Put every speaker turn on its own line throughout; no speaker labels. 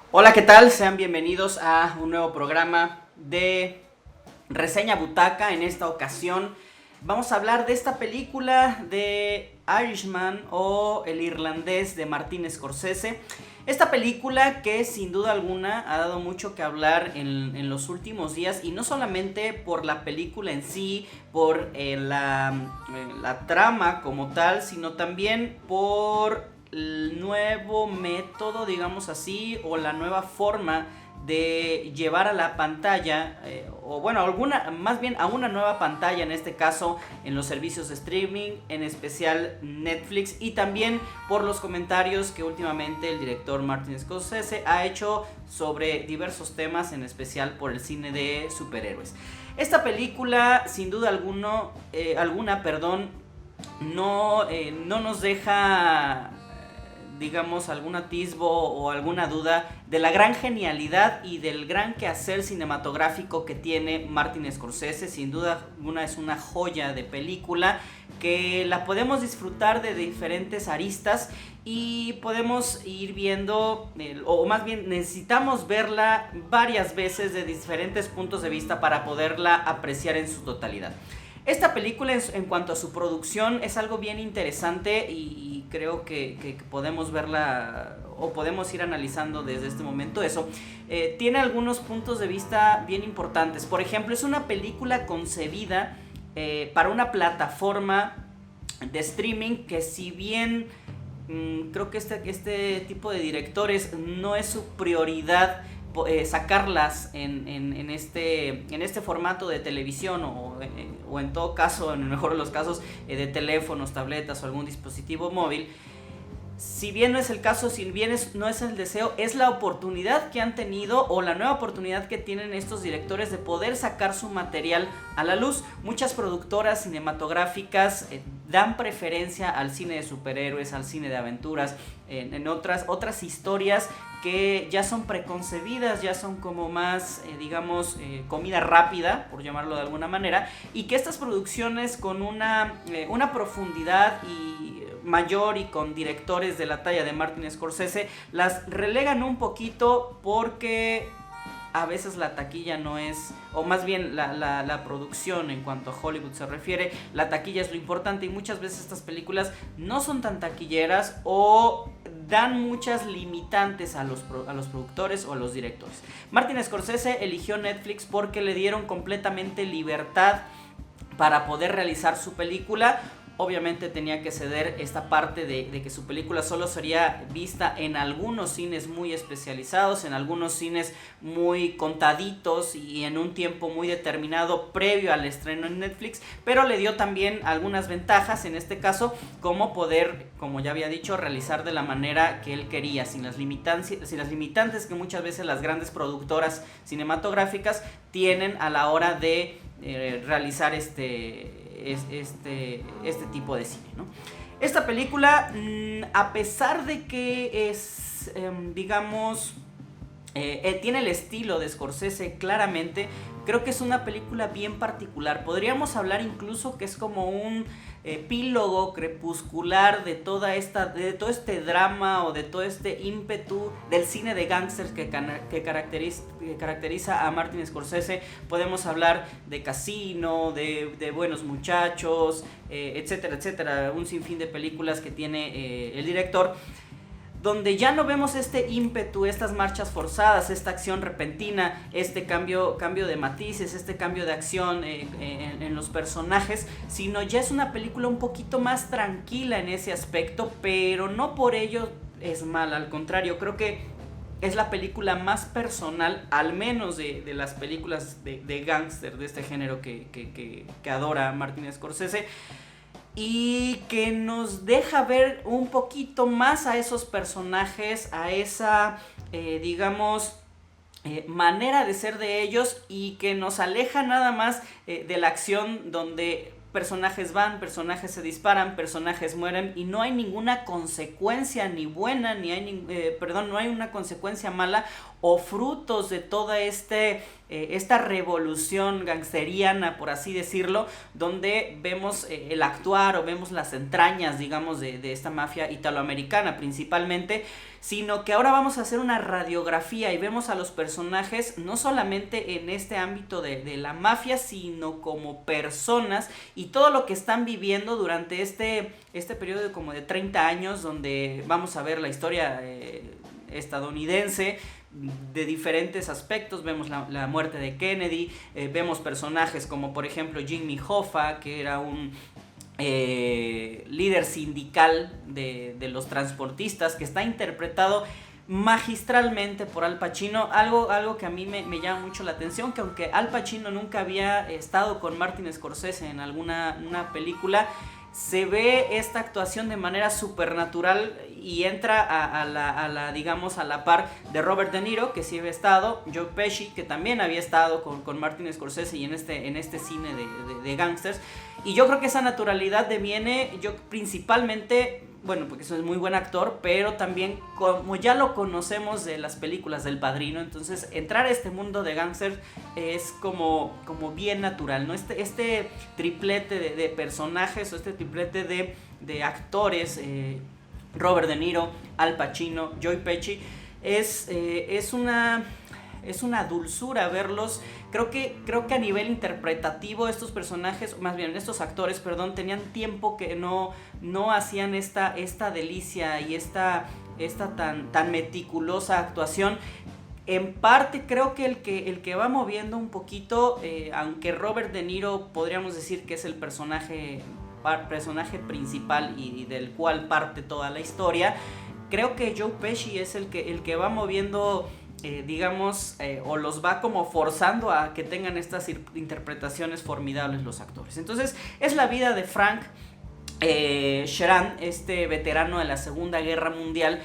Hola, ¿qué tal? Sean bienvenidos a un nuevo programa de Reseña Butaca. En esta ocasión vamos a hablar de esta película de Irishman o El Irlandés de Martin Scorsese. Esta película que sin duda alguna ha dado mucho que hablar en los últimos días, y no solamente por la película en sí, por la trama como tal, sino también por el nuevo método, digamos así, o la nueva forma de llevar a la pantalla, o bueno, más bien a una nueva pantalla, en este caso en los servicios de streaming, en especial Netflix, y también por los comentarios que últimamente el director Martin Scorsese ha hecho sobre diversos temas, en especial por el cine de superhéroes. Esta película, sin duda alguna, no nos deja, digamos, algún atisbo o alguna duda de la gran genialidad y del gran quehacer cinematográfico que tiene Martin Scorsese. Sin duda alguna es una joya de película que la podemos disfrutar de diferentes aristas y podemos ir viendo, o más bien necesitamos verla varias veces de diferentes puntos de vista para poderla apreciar en su totalidad. Esta película, en cuanto a su producción, es algo bien interesante y creo que podemos verla o podemos ir analizando desde este momento eso. Tiene algunos puntos de vista bien importantes. Por ejemplo, es una película concebida para una plataforma de streaming que, si bien creo que este tipo de directores no es su prioridad sacarlas en este formato de televisión, o en todo caso, en el mejor de los casos, de teléfonos, tabletas o algún dispositivo móvil. Si bien no es el caso, si bien no es el deseo, es la oportunidad que han tenido, o la nueva oportunidad que tienen estos directores de poder sacar su material a la luz. Muchas productoras cinematográficas dan preferencia al cine de superhéroes, al cine de aventuras, en otras historias que ya son preconcebidas, ya son como más, comida rápida, por llamarlo de alguna manera, y que estas producciones con una profundidad y mayor, y con directores de la talla de Martin Scorsese, las relegan un poquito porque a veces la taquilla no es, o más bien la producción, en cuanto a Hollywood se refiere, la taquilla es lo importante, y muchas veces estas películas no son tan taquilleras o dan muchas limitantes a los productores o a los directores. Martin Scorsese eligió Netflix porque le dieron completamente libertad para poder realizar su película. Obviamente tenía que ceder esta parte de que su película solo sería vista en algunos cines muy especializados, en algunos cines muy contaditos y en un tiempo muy determinado previo al estreno en Netflix, pero le dio también algunas ventajas, en este caso, como poder, como ya había dicho, realizar de la manera que él quería, sin las limitantes que muchas veces las grandes productoras cinematográficas tienen a la hora de realizar este tipo de cine, ¿no? Esta película, a pesar de que es, tiene el estilo de Scorsese claramente, creo que es una película bien particular. Podríamos hablar incluso que es como un epílogo crepuscular de todo este drama, o de todo este ímpetu del cine de gángsters que caracteriza a Martin Scorsese. Podemos hablar de Casino, de Buenos Muchachos, etcétera, etcétera, un sinfín de películas que tiene el director, donde ya no vemos este ímpetu, estas marchas forzadas, esta acción repentina, este cambio de matices, este cambio de acción en los personajes, sino ya es una película un poquito más tranquila en ese aspecto, pero no por ello es mala. Al contrario, creo que es la película más personal, al menos de las películas de gángster de este género que adora Martin Scorsese, y que nos deja ver un poquito más a esos personajes, a esa, manera de ser de ellos, y que nos aleja nada más de la acción, donde personajes van, personajes se disparan, personajes mueren, y no hay ninguna consecuencia ni buena, no hay una consecuencia mala, o frutos de toda esta revolución gangsteriana, por así decirlo, donde vemos el actuar, o vemos las entrañas, digamos, de esta mafia italoamericana principalmente, sino que ahora vamos a hacer una radiografía y vemos a los personajes no solamente en este ámbito de la mafia, sino como personas y todo lo que están viviendo durante este periodo como de 30 años, donde vamos a ver la historia estadounidense de diferentes aspectos. Vemos la muerte de Kennedy, vemos personajes como por ejemplo Jimmy Hoffa, que era un líder sindical de los transportistas, que está interpretado magistralmente por Al Pacino. Algo que a mí me llama mucho la atención, que aunque Al Pacino nunca había estado con Martin Scorsese en alguna película, se ve esta actuación de manera supernatural y entra a la digamos a la par de Robert De Niro, que sí había estado, Joe Pesci, que también había estado con Martin Scorsese y en este cine de gangsters. Y yo creo que esa naturalidad deviene, principalmente, bueno, porque eso es muy buen actor, pero también como ya lo conocemos de las películas del Padrino, entonces entrar a este mundo de gángsters es como bien natural, ¿no? Este triplete de personajes, o este triplete de actores, Robert De Niro, Al Pacino, Joe Pesci, es una dulzura verlos. Creo que a nivel interpretativo estos personajes, más bien estos actores, perdón, tenían tiempo que no hacían esta delicia y esta tan meticulosa actuación. En parte creo que el que va moviendo un poquito, aunque Robert De Niro podríamos decir que es el personaje principal y del cual parte toda la historia, creo que Joe Pesci es el que va moviendo, digamos, o los va como forzando a que tengan estas interpretaciones formidables los actores. Entonces es la vida de Frank Sheeran, este veterano de la Segunda Guerra Mundial,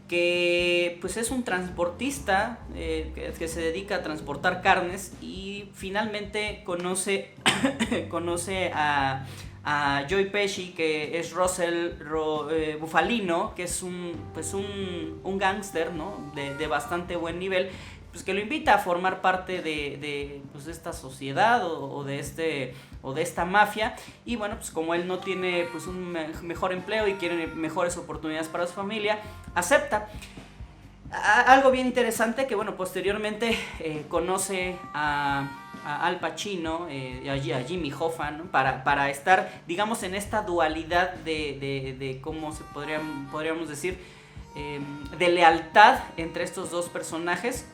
que pues es un transportista que se dedica a transportar carnes, y finalmente conoce a Joe Pesci, que es Russell Bufalino, que es un gángster, ¿no? de bastante buen nivel, pues que lo invita a formar parte de esta sociedad o de esta mafia. Y bueno, pues como él no tiene pues un mejor empleo y quiere mejores oportunidades para su familia, acepta. Algo bien interesante, que bueno, posteriormente conoce a Al Pacino y a Jimmy Hoffa, ¿no? para estar, digamos, en esta dualidad de cómo podríamos decir, de lealtad entre estos dos personajes,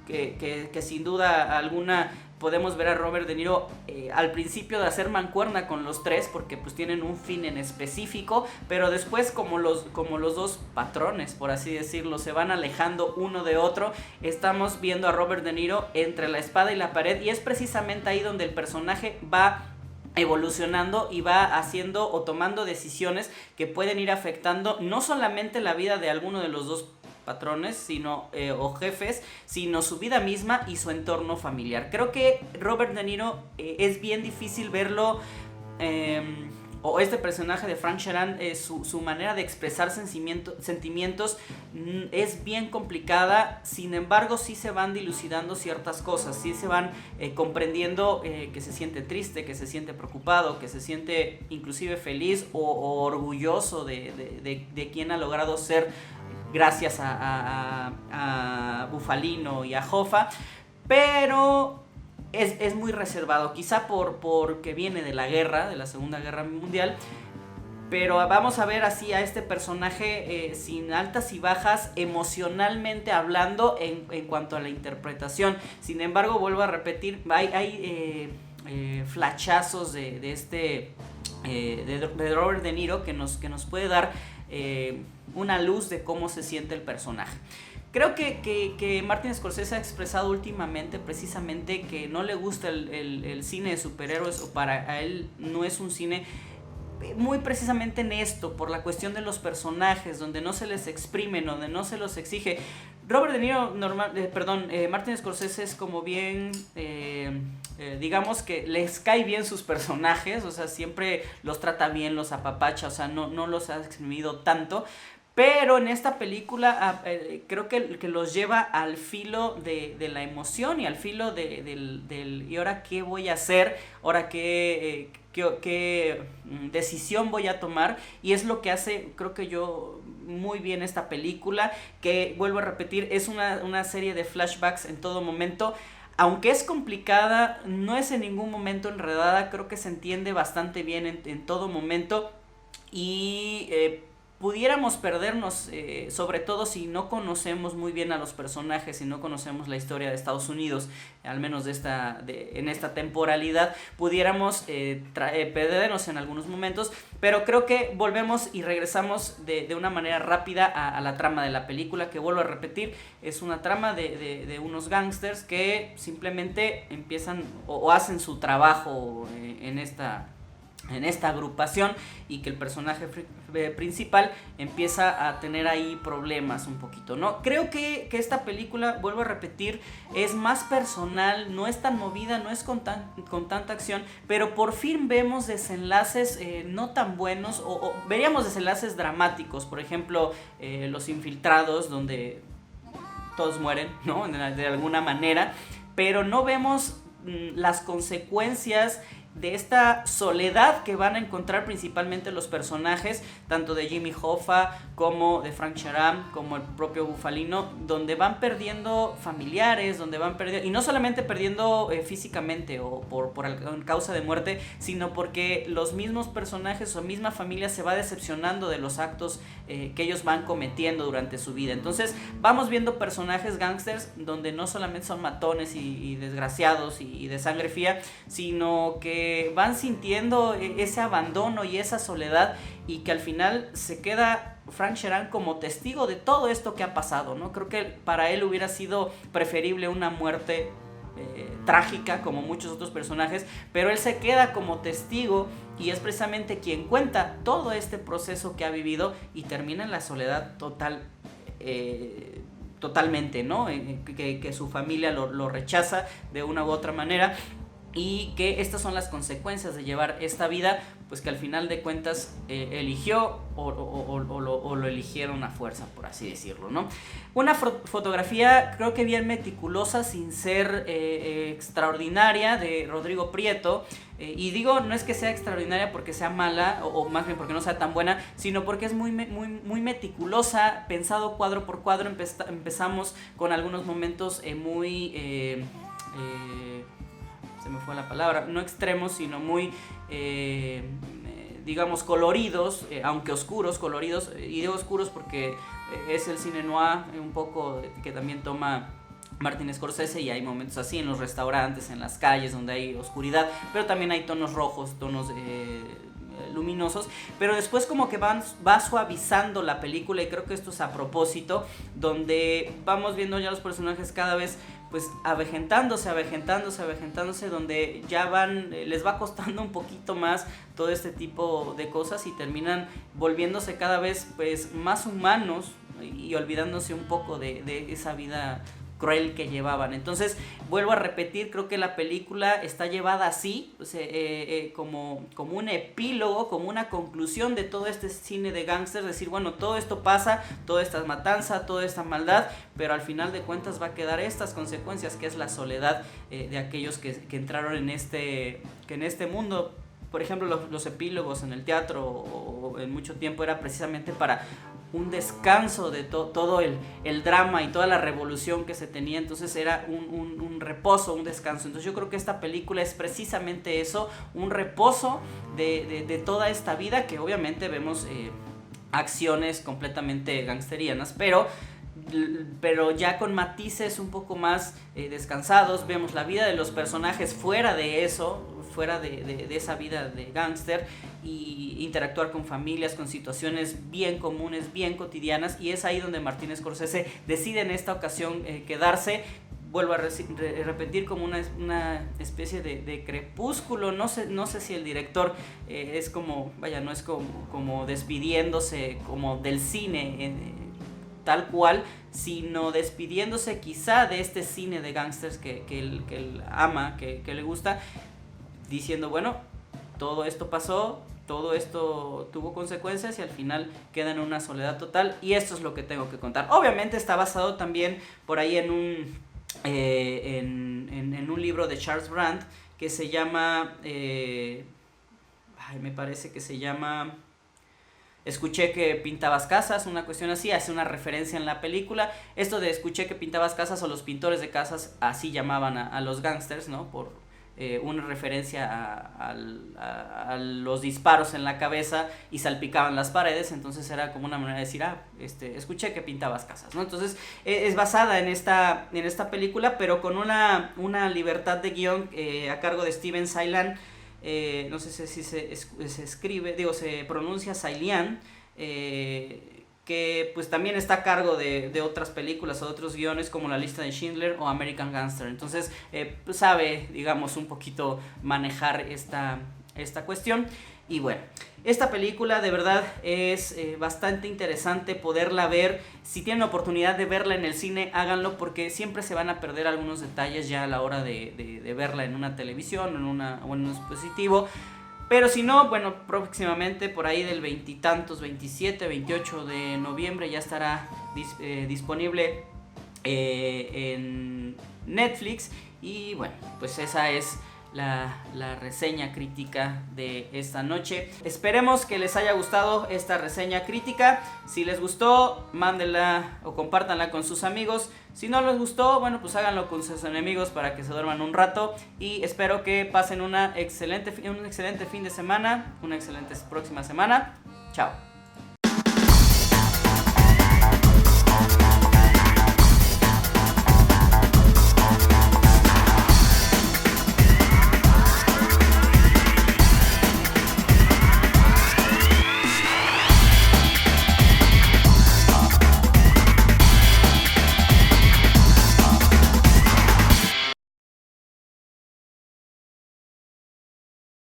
que sin duda alguna podemos ver a Robert De Niro al principio de hacer mancuerna con los tres, porque pues tienen un fin en específico, pero después como los dos patrones, por así decirlo, se van alejando uno de otro, estamos viendo a Robert De Niro entre la espada y la pared, y es precisamente ahí donde el personaje va evolucionando y va haciendo o tomando decisiones que pueden ir afectando no solamente la vida de alguno de los dos patrones, o jefes, sino su vida misma y su entorno familiar. Creo que Robert De Niro es bien difícil verlo, o este personaje de Frank Sheeran, su manera de expresar sentimientos es bien complicada. Sin embargo, sí se van dilucidando ciertas cosas, sí se van comprendiendo que se siente triste, que se siente preocupado, que se siente inclusive feliz o orgulloso de quien ha logrado ser, gracias a Bufalino y a Hoffa, pero es muy reservado, quizá porque viene de la Segunda Guerra Mundial, pero vamos a ver así a este personaje sin altas y bajas emocionalmente hablando en cuanto a la interpretación. Sin embargo, vuelvo a repetir, hay flashazos de Robert De Niro que nos puede dar una luz de cómo se siente el personaje. Creo que Martin Scorsese ha expresado últimamente precisamente que no le gusta el cine de superhéroes, o para él no es un cine muy precisamente en esto, por la cuestión de los personajes, donde no se les exprime, donde no se los exige. Robert De Niro, Martin Scorsese es como bien, digamos que les cae bien sus personajes, o sea, siempre los trata bien, los apapacha, o sea, no los ha exprimido tanto. Pero en esta película creo que los lleva al filo de la emoción y al filo del ¿y ahora qué voy a hacer? ¿Ahora qué qué decisión voy a tomar, y es lo que hace, creo que yo, muy bien esta película, que vuelvo a repetir, es una serie de flashbacks en todo momento. Aunque es complicada, no es en ningún momento enredada, creo que se entiende bastante bien en todo momento, y pudiéramos perdernos, sobre todo si no conocemos muy bien a los personajes, si no conocemos la historia de Estados Unidos, al menos en esta temporalidad, pudiéramos perdernos en algunos momentos, pero creo que volvemos y regresamos de una manera rápida a la trama de la película, que vuelvo a repetir, es una trama de unos gángsters que simplemente empiezan o hacen su trabajo en esta agrupación, y que el personaje principal empieza a tener ahí problemas un poquito, ¿no? Creo que esta película, vuelvo a repetir, es más personal, no es tan movida, no es con tanta acción, pero por fin vemos desenlaces no tan buenos, o veríamos desenlaces dramáticos, por ejemplo, Los Infiltrados, donde todos mueren, ¿no? De alguna manera, pero no vemos las consecuencias de esta soledad que van a encontrar principalmente los personajes, tanto de Jimmy Hoffa como de Frank Sheeran, como el propio Bufalino, donde van perdiendo familiares, donde van perdiendo, y no solamente perdiendo físicamente o por causa de muerte, sino porque los mismos personajes o misma familia se va decepcionando de los actos que ellos van cometiendo durante su vida. Entonces vamos viendo personajes gángsters donde no solamente son matones y desgraciados y de sangre fría, sino que van sintiendo ese abandono y esa soledad, y que al final se queda Frank Sheeran como testigo de todo esto que ha pasado, ¿no? Creo que para él hubiera sido preferible una muerte trágica, como muchos otros personajes, pero él se queda como testigo, y es precisamente quien cuenta todo este proceso que ha vivido, y termina en la soledad totalmente, ¿no? Que su familia lo rechaza de una u otra manera, y que estas son las consecuencias de llevar esta vida, pues que al final de cuentas eligió o lo eligieron a fuerza, por así decirlo, ¿no? Una fotografía creo que bien meticulosa, sin ser extraordinaria, de Rodrigo Prieto, y digo, no es que sea extraordinaria porque sea mala, o más bien porque no sea tan buena, sino porque es muy meticulosa, pensado cuadro por cuadro. Empezamos con algunos momentos muy... se me fue la palabra, no extremos, sino muy, digamos, coloridos, aunque oscuros, coloridos, y digo oscuros porque es el cine noir, un poco que también toma Martin Scorsese, y hay momentos así en los restaurantes, en las calles, donde hay oscuridad, pero también hay tonos rojos, tonos luminosos, pero después como que va suavizando la película, y creo que esto es a propósito, donde vamos viendo ya los personajes cada vez pues avejentándose, donde ya les va costando un poquito más todo este tipo de cosas, y terminan volviéndose cada vez pues más humanos, y olvidándose un poco de esa vida cruel que llevaban. Entonces, vuelvo a repetir, creo que la película está llevada así, como un epílogo, como una conclusión de todo este cine de gángsters, decir, bueno, todo esto pasa, toda esta matanza, toda esta maldad, pero al final de cuentas va a quedar estas consecuencias, que es la soledad de aquellos que entraron en este mundo. Por ejemplo, los epílogos en el teatro o en mucho tiempo era precisamente para un descanso de todo el drama y toda la revolución que se tenía. Entonces era un reposo, un descanso. Entonces yo creo que esta película es precisamente eso, un reposo de toda esta vida, que obviamente vemos acciones completamente gangsterianas, pero ya con matices un poco más descansados. Vemos la vida de los personajes fuera de eso, fuera de esa vida de gángster, y interactuar con familias, con situaciones bien comunes, bien cotidianas, y es ahí donde Martin Scorsese decide en esta ocasión quedarse. Vuelvo a repetir, como una especie de crepúsculo. No sé si el director es como, no es como despidiéndose como del cine tal cual, sino despidiéndose quizá de este cine de gángsters que él ama, que le gusta, diciendo, bueno, todo esto pasó, todo esto tuvo consecuencias, y al final queda en una soledad total, y esto es lo que tengo que contar. Obviamente está basado también por ahí en un libro de Charles Brandt que se llama me parece que se llama... Escuché que pintabas casas, una cuestión así, hace una referencia en la película. Esto de escuché que pintabas casas, o los pintores de casas así llamaban a los gángsters, ¿no? Por una referencia a los disparos en la cabeza y salpicaban las paredes. Entonces era como una manera de decir, escuché que pintabas casas, ¿no? Entonces es basada en esta película, pero con una libertad de guión a cargo de Steven Sailan. No sé si se escribe, se pronuncia Sailan, que pues también está a cargo de otras películas o de otros guiones como La lista de Schindler o American Gangster. Entonces pues sabe, digamos, un poquito manejar esta cuestión. Y bueno, esta película de verdad es bastante interesante poderla ver. Si tienen oportunidad de verla en el cine, háganlo, porque siempre se van a perder algunos detalles ya a la hora de verla en una televisión o en un dispositivo. Pero si no, bueno, próximamente por ahí del 27, 28 de noviembre ya estará disponible en Netflix. Y bueno, pues esa es la reseña crítica de esta noche. Esperemos que les haya gustado esta reseña crítica. Si les gustó, mándenla o compártanla con sus amigos. Si no les gustó, bueno, pues háganlo con sus enemigos para que se duerman un rato. Y espero que pasen un excelente fin de semana, una excelente próxima semana. Chao.